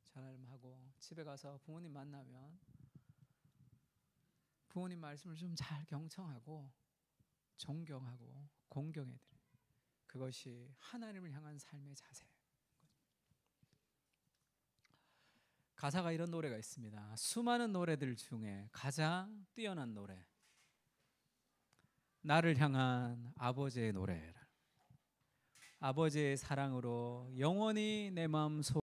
전화 좀 하고 집에 가서 부모님 만나면 부모님 말씀을 좀 잘 경청하고 존경하고 공경해드려요. 그것이 하나님을 향한 삶의 자세예요. 가사가 이런 노래가 있습니다. 수많은 노래들 중에 가장 뛰어난 노래, 나를 향한 아버지의 노래. 아버지의 사랑으로 영원히 내 마음속